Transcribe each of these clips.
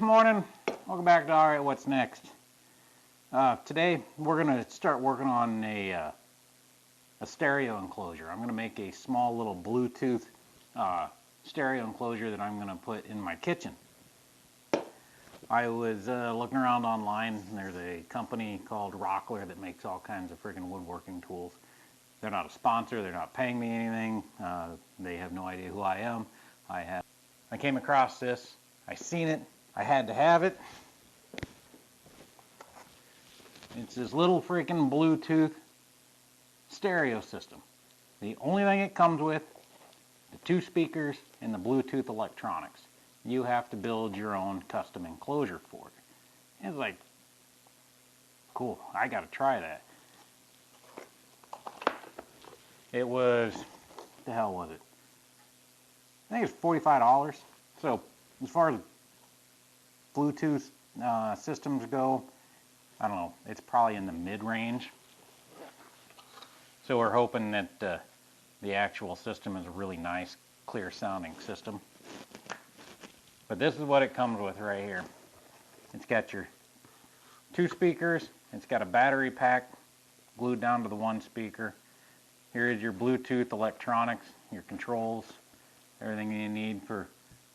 morning. Welcome back to Alright, What's Next? Today we're going to start working on a stereo enclosure. I'm going to make a small little Bluetooth stereo enclosure that I'm going to put in my kitchen. I was looking around online, and there's a company called Rockler that makes all kinds of freaking woodworking tools. They're not a sponsor, they're not paying me anything, they have no idea who I am. I came across this, I seen it, I had to have it. It's this little freaking Bluetooth stereo system. The only thing it comes with, the 2 speakers and the Bluetooth electronics. You have to build your own custom enclosure for it. It's like, cool, I gotta try that. It was, what the hell was it? I think it's $45. So as far as Bluetooth systems go, I don't know, it's probably in the mid-range. So we're hoping that the actual system is a really nice, clear sounding system. But this is what it comes with right here. It's got your 2 speakers, it's got a battery pack glued down to the 1 speaker. Here is your Bluetooth electronics, your controls, everything you need for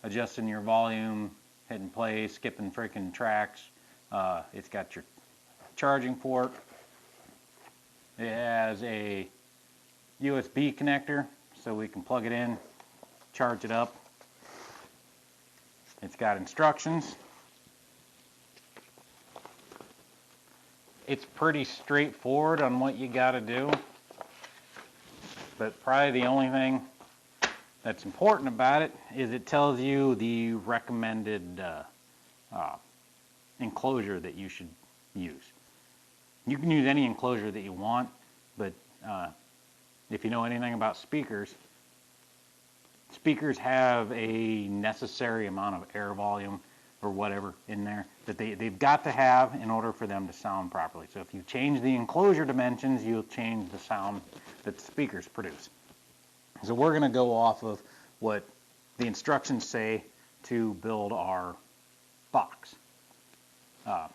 adjusting your volume, hitting play, skipping freaking tracks. It's got your charging port. It has a USB connector so we can plug it in, charge it up. It's got instructions. It's pretty straightforward on what you got to do, but probably the only thing that's important about it is it tells you the recommended enclosure that you should use. You can use any enclosure that you want, but if you know anything about speakers, speakers have a necessary amount of air volume or whatever in there that they've got to have in order for them to sound properly. So if you change the enclosure dimensions, you'll change the sound that the speakers produce. So we're going to go off of what the instructions say to build our box. I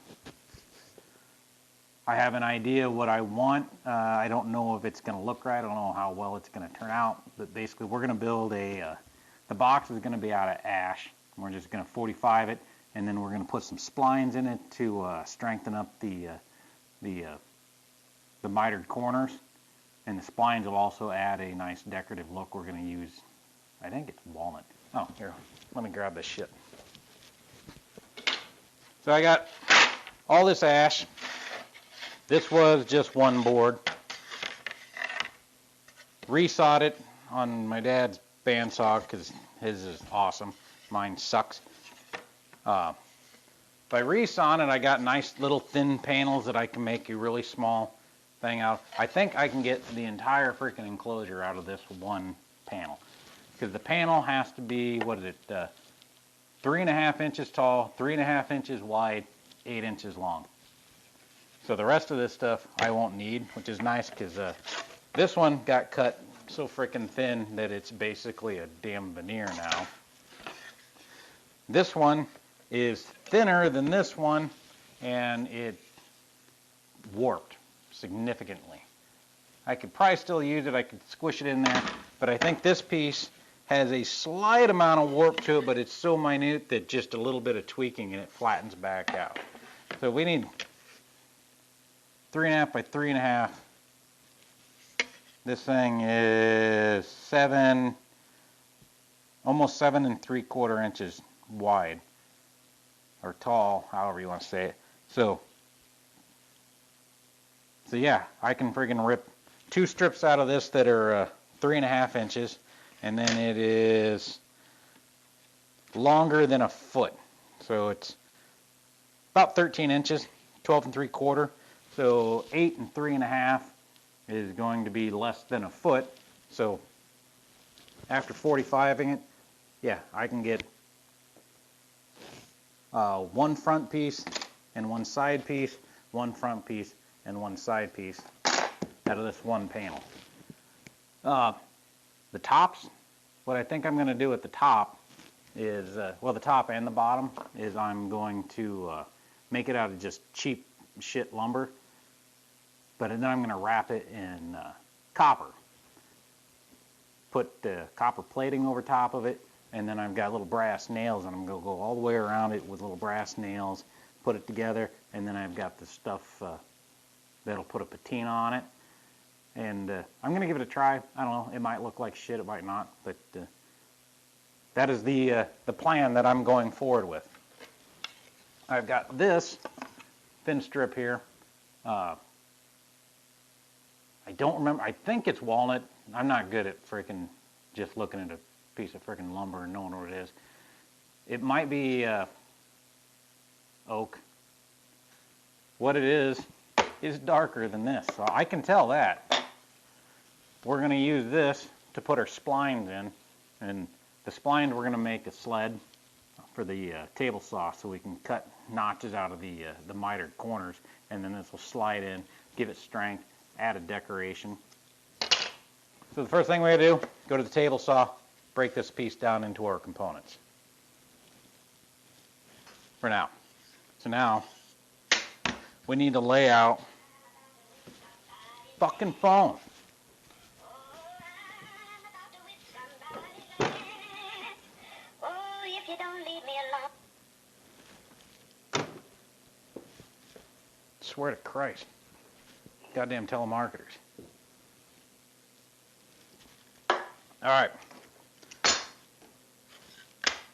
have an idea what I want. I don't know if it's going to look right. I don't know how well it's going to turn out. But basically, we're going to build the box is going to be out of ash. We're just going to 45 it, and then we're going to put some splines in it to strengthen up the mitered corners. And the splines will also add a nice decorative look. We're going to use, I think it's walnut. Oh, here, let me grab this shit. So I got all this ash. This was just 1 board. Resawed it on my dad's bandsaw because his is awesome. Mine sucks. By resawing it, I got nice little thin panels that I can make a really small thing out. I think I can get the entire freaking enclosure out of this 1 panel. Because the panel has to be, what is it, 3.5 inches tall, 3.5 inches wide, 8 inches long. So the rest of this stuff I won't need, which is nice because this one got cut so freaking thin that it's basically a damn veneer now. This one is thinner than this one, and it warped significantly. I could probably still use it, I could squish it in there, but I think this piece has a slight amount of warp to it, but it's so minute that just a little bit of tweaking and it flattens back out. So we need 3.5 by 3.5. This thing is almost 7 3/4 inches wide, or tall, however you want to say it. So yeah, I can friggin' rip 2 strips out of this that are 3.5 inches, and then it is longer than a foot. So it's about 13 inches, 12 3/4. So 8 3.5 is going to be less than a foot. So after 45ing it, yeah, I can get 1 front piece and 1 side piece, 1 front piece and 1 side piece out of this 1 panel. The tops, what I think I'm going to do at the top is, well, the top and the bottom is I'm going to make it out of just cheap shit lumber, but then I'm going to wrap it in copper. Put the copper plating over top of it, and then I've got little brass nails, and I'm going to go all the way around it with little brass nails, put it together, and then I've got the stuff that'll put a patina on it. And I'm going to give it a try. I don't know, it might look like shit, it might not, but that is the plan that I'm going forward with. I've got this thin strip here. I don't remember, I think it's walnut. I'm not good at freaking just looking at a piece of freaking lumber and knowing what it is. It might be oak. What it is darker than this, so I can tell that. We're going to use this to put our splines in, and the splines we're going to make a sled for the table saw, so we can cut notches out of the mitered corners, and then this will slide in, give it strength, add a decoration. So the first thing we're going to do, go to the table saw, break this piece down into our components. For now. So now, we need to lay out fucking phone. Swear to Christ. Goddamn telemarketers. Alright.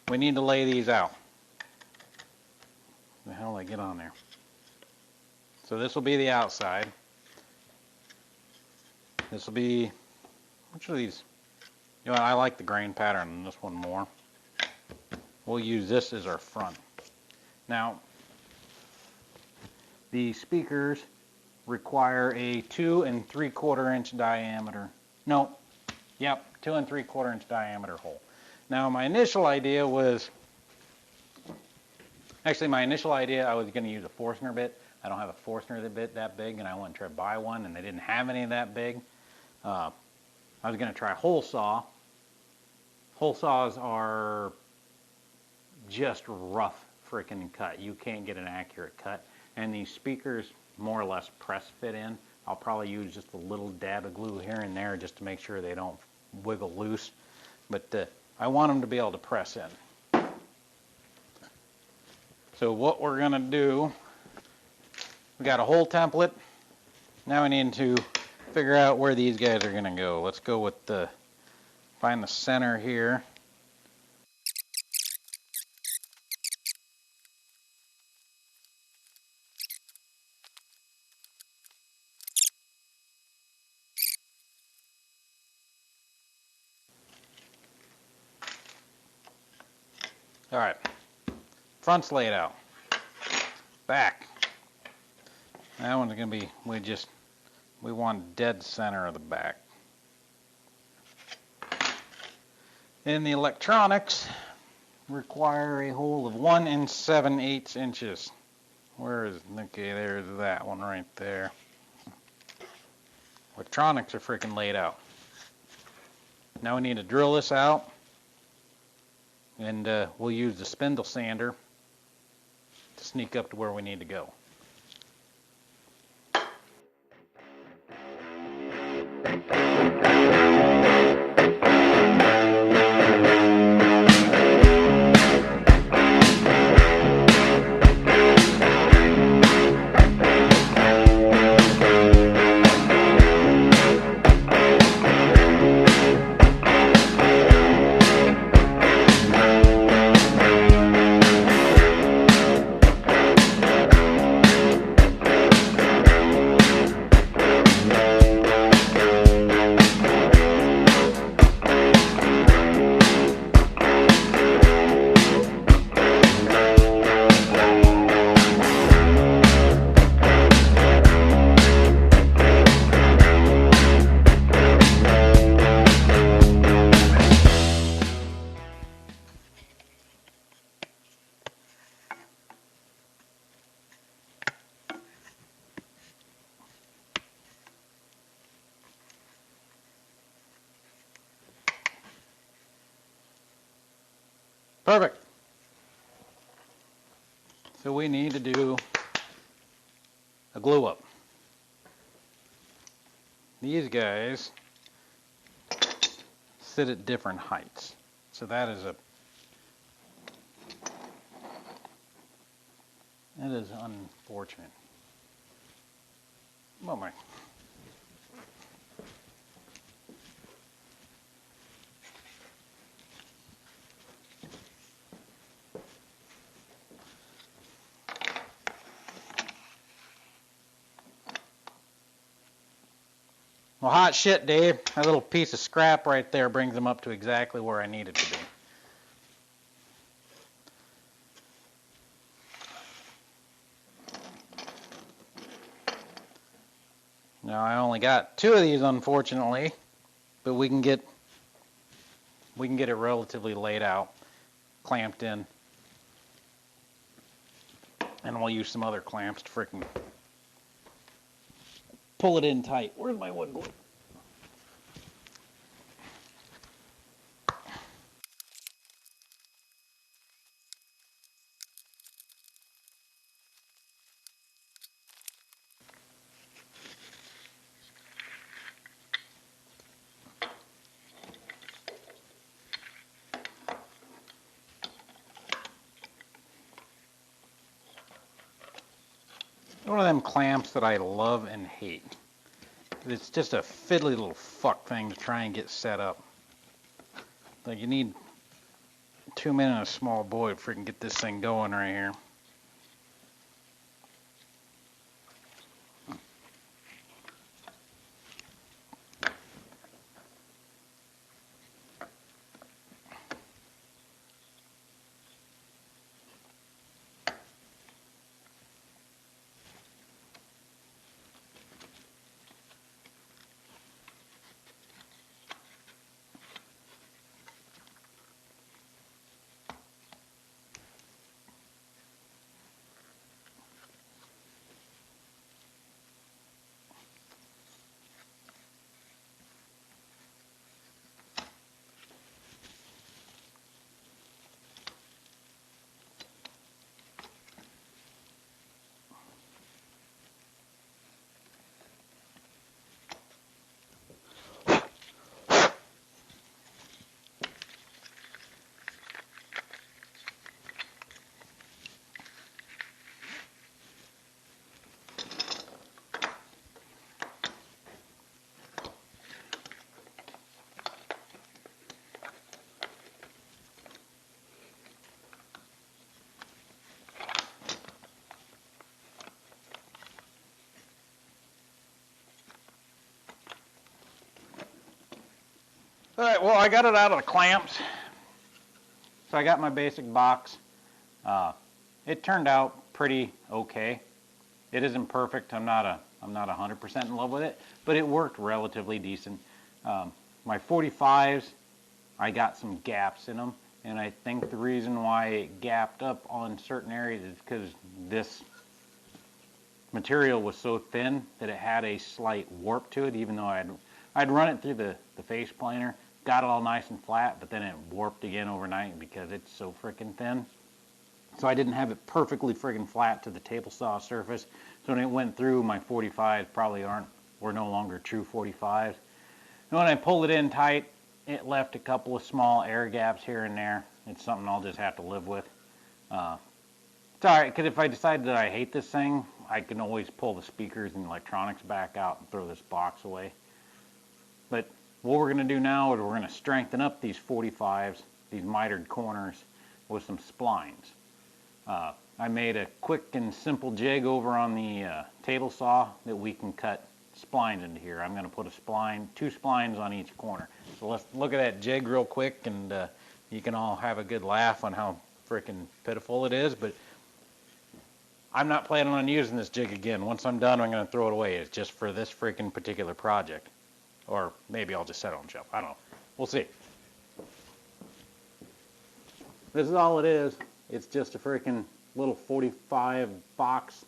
We need to lay these out. The hell did I get on there? So this will be the outside. This will be, which of these? You know, I like the grain pattern on this one more. We'll use this as our front. Now, the speakers require a 2 3/4 inch diameter. No, yep, 2 3/4 inch diameter hole. Now, my initial idea was, I was going to use a Forstner bit. I don't have a Forstner bit that big, and I wanted to try to buy one, and they didn't have any that big. I was going to try hole saw. Hole saws are just rough freaking cut. You can't get an accurate cut. And these speakers more or less press fit in. I'll probably use just a little dab of glue here and there just to make sure they don't wiggle loose. But I want them to be able to press in. So what we're going to do, we got a hole template. Now we need to figure out where these guys are going to go. Let's go with find the center here. All right, front's laid out. Back. That one's gonna be, we want dead center of the back. And the electronics require a hole of 1 7/8 inches. Where is, okay, there's that one right there. Electronics are freaking laid out. Now we need to drill this out. And we'll use the spindle sander to sneak up to where we need to go. Perfect. So we need to do a glue up. These guys sit at different heights. So that is unfortunate. Oh my. Well, hot shit, Dave. That little piece of scrap right there brings them up to exactly where I need it to be. Now I only got 2 of these, unfortunately, but we can get it relatively laid out, clamped in, and we'll use some other clamps to frickin' pull it in tight. Where's my wood glue? One of them clamps that I love and hate. It's just a fiddly little fuck thing to try and get set up. Like, you need 2 men and a small boy to freaking get this thing going right here. Alright, well, I got it out of the clamps. So I got my basic box. It turned out pretty okay. It isn't perfect. I'm not 100% in love with it, but it worked relatively decent. My 45s, I got some gaps in them, and I think the reason why it gapped up on certain areas is because this material was so thin that it had a slight warp to it, even though I'd run it through the face planer, got it all nice and flat, but then it warped again overnight because it's so freaking thin. So I didn't have it perfectly friggin' flat to the table saw surface. So when it went through, my 45s probably were no longer true 45s. And when I pulled it in tight, it left a couple of small air gaps here and there. It's something I'll just have to live with. It's alright, because if I decide that I hate this thing, I can always pull the speakers and electronics back out and throw this box away. But what we're going to do now is we're going to strengthen up these 45s, these mitered corners, with some splines. I made a quick and simple jig over on the table saw that we can cut splines into here. I'm going to put a spline, 2 splines on each corner. So let's look at that jig real quick, and you can all have a good laugh on how freaking pitiful it is. But I'm not planning on using this jig again. Once I'm done, I'm going to throw it away. It's just for this freaking particular project. Or maybe I'll just set it on the shelf. I don't know. We'll see. This is all it is. It's just a freaking little 45 box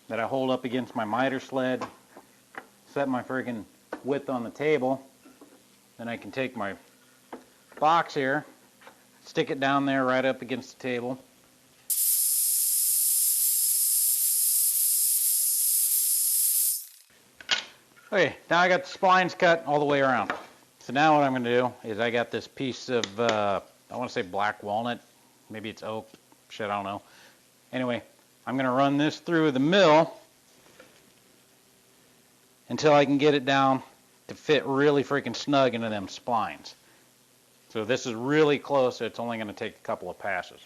that I hold up against my miter sled, set my freaking width on the table, then I can take my box here, Stick it down there right up against the table. Okay, now I got the splines cut all the way around. So now what I'm going to do is I got this piece of, I want to say black walnut. Maybe it's oak. Shit, I don't know. Anyway, I'm going to run this through the mill until I can get it down to fit really freaking snug into them splines. So this is really close, so it's only going to take a couple of passes.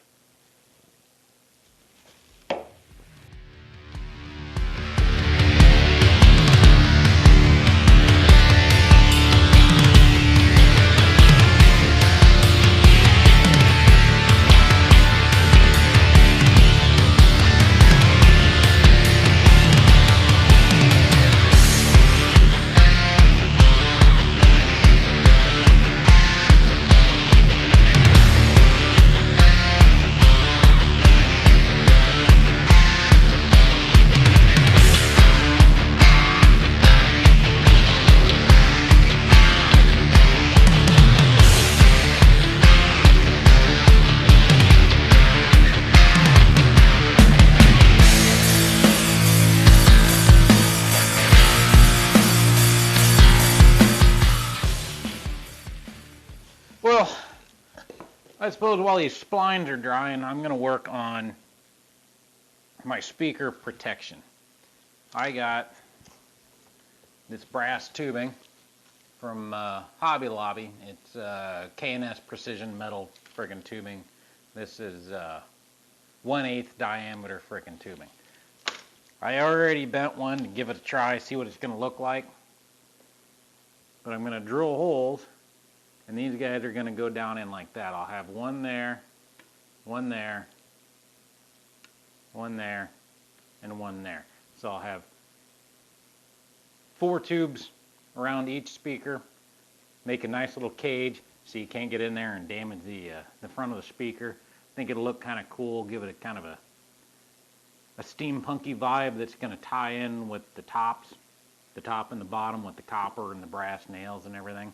Well, I suppose while these splines are drying, I'm going to work on my speaker protection. I got this brass tubing from Hobby Lobby. It's K&S Precision Metal friggin' tubing. This is 1/8 diameter frickin' tubing. I already bent one to give it a try, see what it's going to look like. But I'm going to drill holes, and these guys are going to go down in like that. I'll have one there, one there, one there, and one there. So I'll have 4 tubes around each speaker. Make a nice little cage so you can't get in there and damage the front of the speaker. I think it'll look kind of cool, give it a kind of a steampunky vibe that's going to tie in with the tops, the top and the bottom with the copper and the brass nails and everything.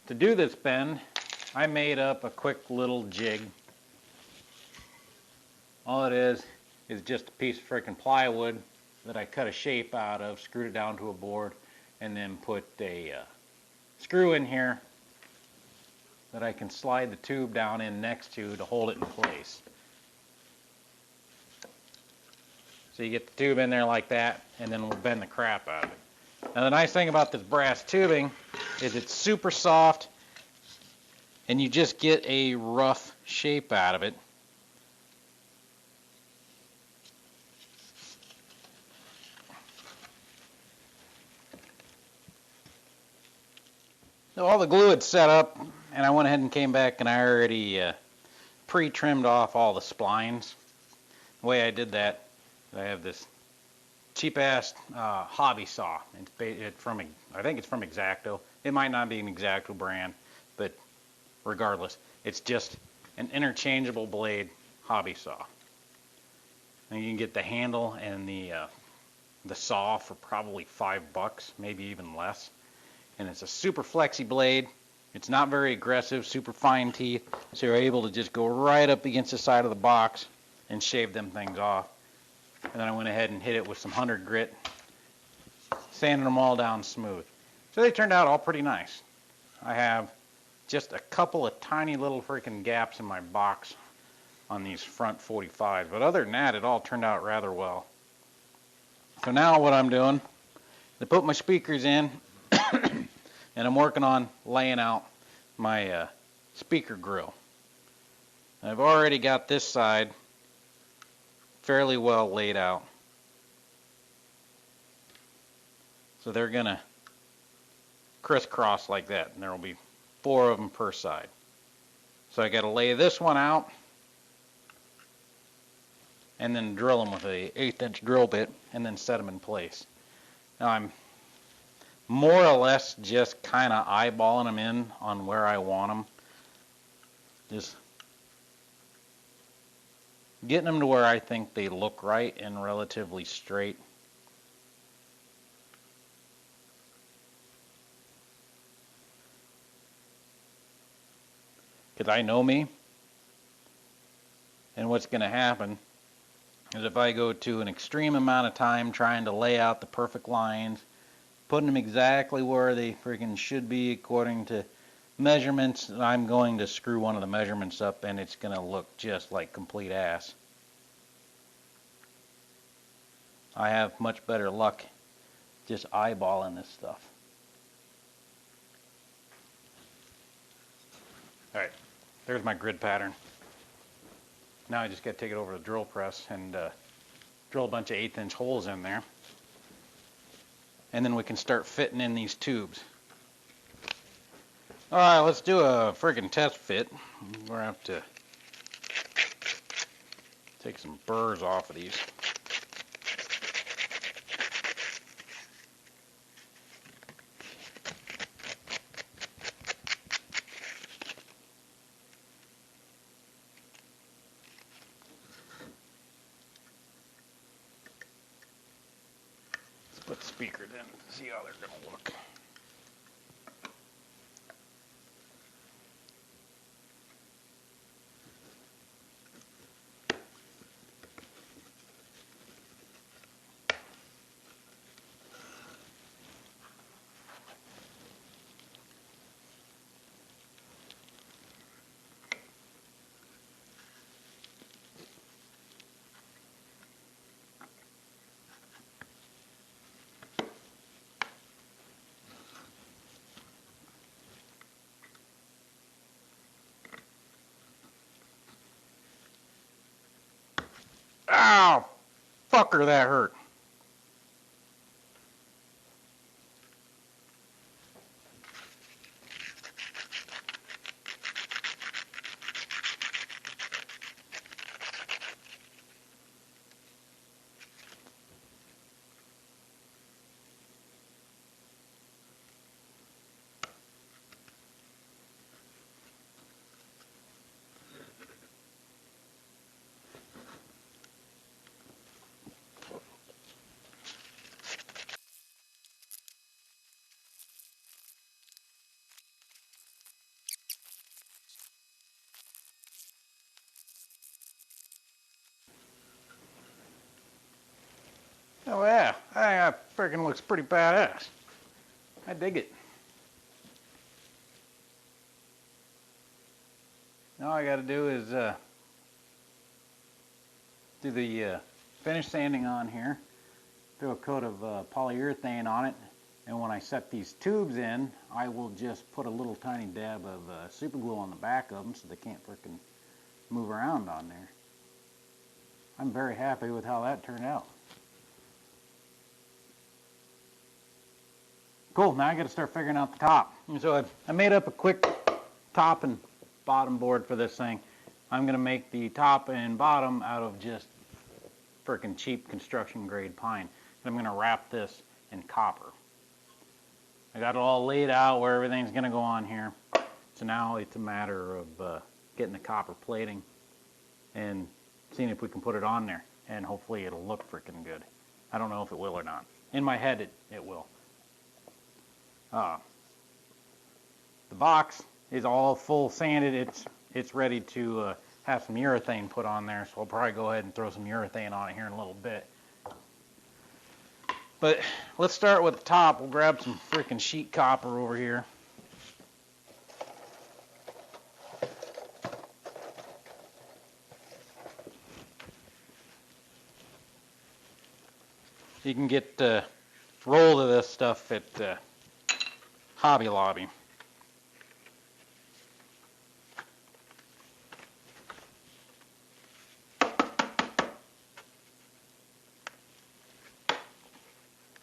To do this bend, I made up a quick little jig. All it is just a piece of freaking plywood that I cut a shape out of, screwed it down to a board, and then put a screw in here that I can slide the tube down in next to hold it in place. So you get the tube in there like that, and then we'll bend the crap out of it. Now the nice thing about this brass tubing is it's super soft, and you just get a rough shape out of it. So all the glue had set up, and I went ahead and came back and I already pre-trimmed off all the splines. The way I did that, I have this cheap-ass hobby saw. It's from, I think it's from X-Acto. It might not be an X-Acto brand, but regardless, it's just an interchangeable blade hobby saw. And you can get the handle and the saw for probably $5, maybe even less. And it's a super flexy blade. It's not very aggressive, super fine teeth, so you're able to just go right up against the side of the box and shave them things off. And then I went ahead and hit it with some 100 grit, sanding them all down smooth. So they turned out all pretty nice. I have just a couple of tiny little freaking gaps in my box on these front 45s, but other than that, it all turned out rather well. So now what I'm doing, I put my speakers in, and I'm working on laying out my speaker grill. I've already got this side fairly well laid out. So they're going to crisscross like that, and there will be 4 of them per side. So I got to lay this one out and then drill them with a 1/8" drill bit and then set them in place. Now I'm more or less just kind of eyeballing them in on where I want them. Just getting them to where I think they look right and relatively straight. because I know me. And what's going to happen is if I go to an extreme amount of time trying to lay out the perfect lines, putting them exactly where they freaking should be according to measurements, I'm going to screw one of the measurements up and it's going to look just like complete ass. I have much better luck just eyeballing this stuff. Alright, there's my grid pattern. Now I just got to take it over to the drill press and drill a bunch of 1/8" holes in there. And then we can start fitting in these tubes. Alright, let's do a friggin' test fit. We're going to have to take some burrs off of these. Let's put the speakers in and see how they're going to look. Ow! Fucker, that hurt. Oh yeah, that freaking looks pretty badass. I dig it. Now all I gotta do is do the finish sanding on here, do a coat of polyurethane on it, and when I set these tubes in, I will just put a little tiny dab of super glue on the back of them so they can't freaking move around on there. I'm very happy with how that turned out. Cool, now I gotta start figuring out the top. And so I made up a quick top and bottom board for this thing. I'm gonna make the top and bottom out of just freaking cheap construction grade pine. And I'm gonna wrap this in copper. I got it all laid out where everything's gonna go on here. So now it's a matter of getting the copper plating and seeing if we can put it on there. And hopefully it'll look freaking good. I don't know if it will or not. In my head it will. The box is all full sanded. It's ready to have some urethane put on there, so I'll probably go ahead and throw some urethane on it here in a little bit. But let's start with the top. We'll grab some freaking sheet copper over here. You can get rolled of this stuff at Hobby Lobby.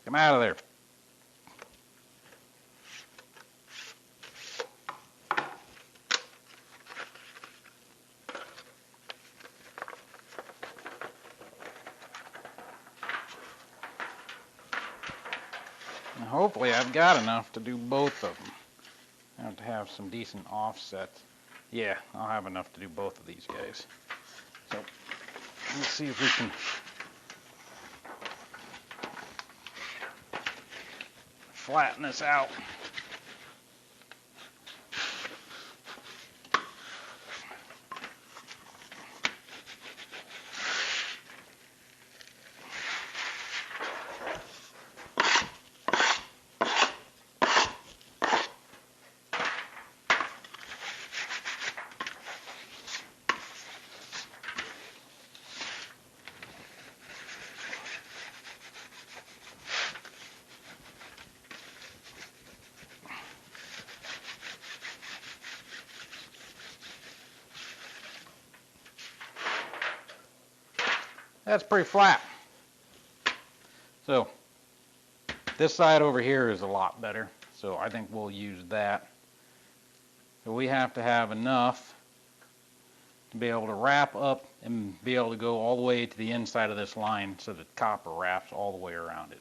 Come out of there. And hopefully I've got enough to do both of them. I have to have some decent offsets. Yeah, I'll have enough to do both of these guys. So let's see if we can flatten this out. that's pretty flat. So this side over here is a lot better. So I think we'll use that. So we have to have enough to be able to wrap up and be able to go all the way to the inside of this line so that copper wraps all the way around it.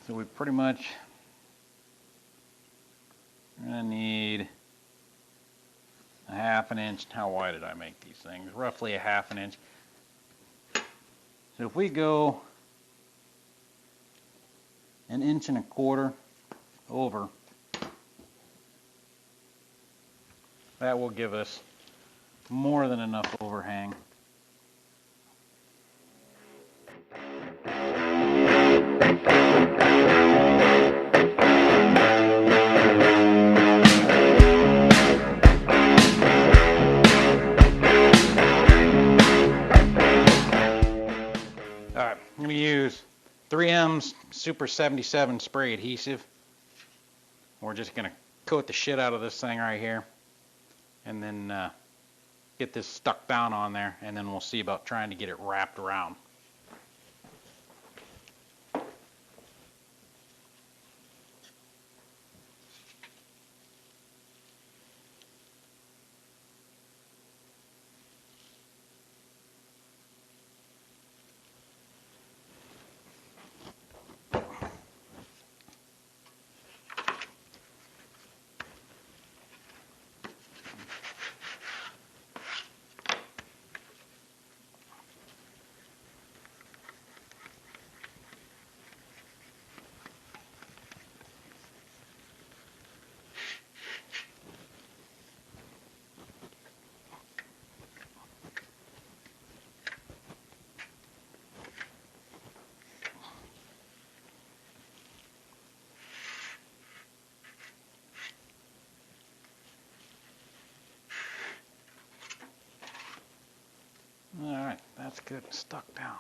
So we pretty much are going to need a 1/2 inch. How wide did I make these things? Roughly a 1/2 inch. So if we go 1.25 inches over, that will give us more than enough overhang. Alright, I'm going to use 3M's Super 77 spray adhesive. We're just going to coat the shit out of this thing right here and then get this stuck down on there, and then we'll see about trying to get it wrapped around. Alright, that's good, stuck down.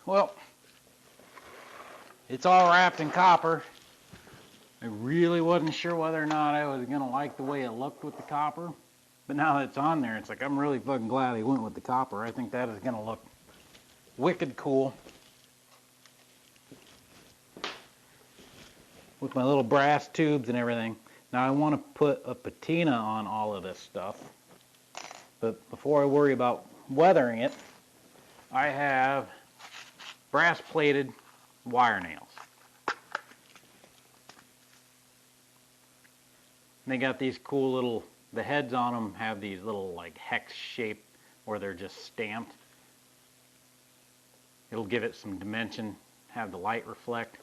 Well, it's all wrapped in copper. I really wasn't sure whether or not I was going to like the way it looked with the copper. But now that it's on there, it's like I'm really fucking glad I went with the copper. I think that is going to look wicked cool. With my little brass tubes and everything. Now I want to put a patina on all of this stuff. But before I worry about weathering it, I have brass plated wire nails. And they got these cool little, the heads on them have these little like hex shape where they're just stamped. It'll give it some dimension, have the light reflect.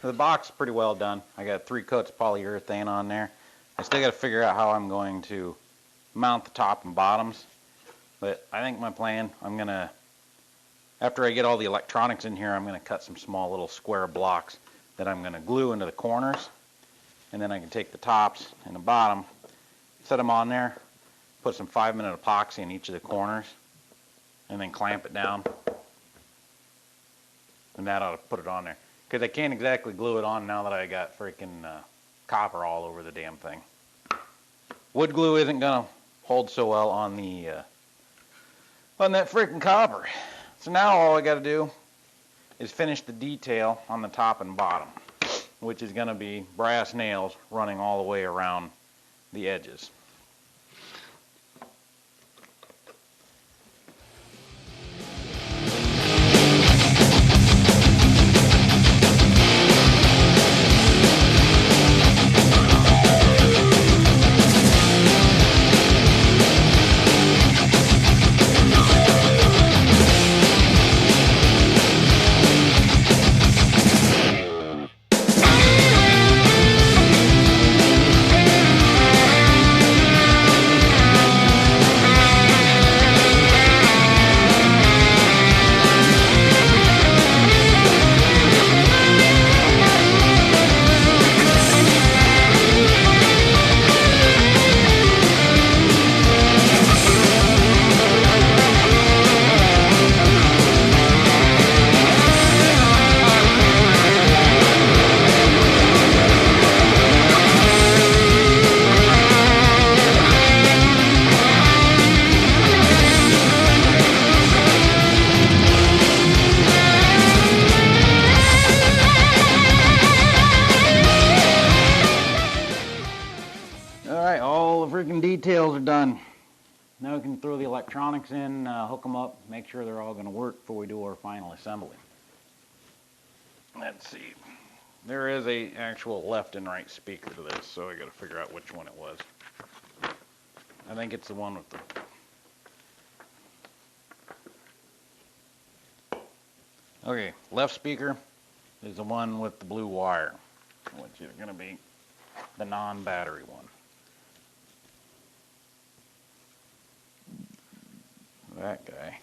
The box is pretty well done. I got 3 coats of polyurethane on there. I still got to figure out how I'm going to mount the top and bottoms. But I think my plan, I'm going to, after I get all the electronics in here, I'm going to cut some small little square blocks that I'm going to glue into the corners. And then I can take the tops and the bottom, set them on there, put some 5-minute epoxy in each of the corners, and then clamp it down. And that ought to put it on there. Because I can't exactly glue it on now that I got freaking copper all over the damn thing. Wood glue isn't going to hold so well on the on that freaking copper. So now all I got to do is finish the detail on the top and bottom, which is going to be brass nails running all the way around the edges. freaking details are done. Now we can throw the electronics in, hook them up, make sure they're all going to work before we do our final assembly. Let's see. There is a actual left and right speaker to this, so I got to figure out which one it was. I think it's the one with the... Okay, left speaker is the one with the blue wire, which is going to be the non-battery one. That guy.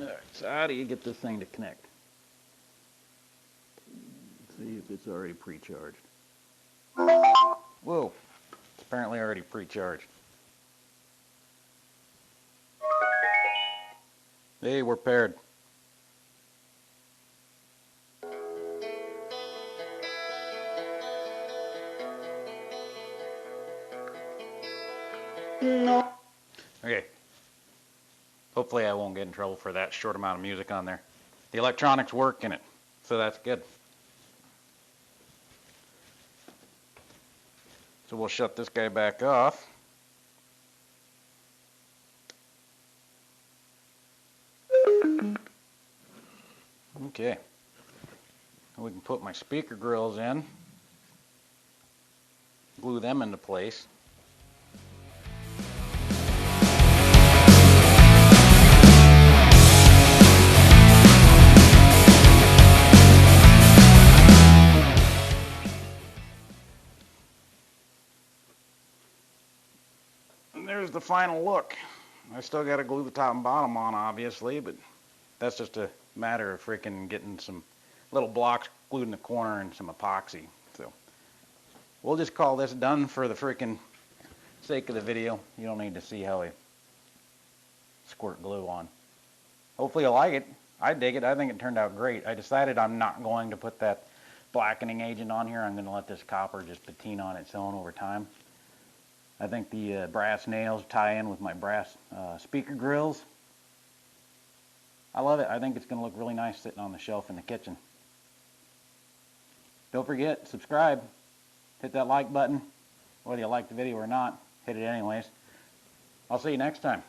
Alright, so how do you get this thing to connect? Let's see if it's already pre-charged. Whoa, it's apparently already pre-charged. Hey, we're paired. No. Okay. Hopefully I won't get in trouble for that short amount of music on there. The electronics work in it, so that's good. So we'll shut this guy back off. Okay. We can put my speaker grills in, glue them into place. And there's the final look. I still got to glue the top and bottom on, obviously, but that's just a matter of freaking getting some little blocks glued in the corner and some epoxy. So we'll just call this done for the freaking sake of the video. You don't need to see how I squirt glue on. Hopefully you'll like it. I dig it. I think it turned out great. I decided I'm not going to put that blackening agent on here. I'm going to let this copper just patina on its own over time. I think the brass nails tie in with my brass speaker grills. I love it. I think it's going to look really nice sitting on the shelf in the kitchen. Don't forget, subscribe. Hit that like button. Whether you like the video or not, hit it anyways. I'll see you next time.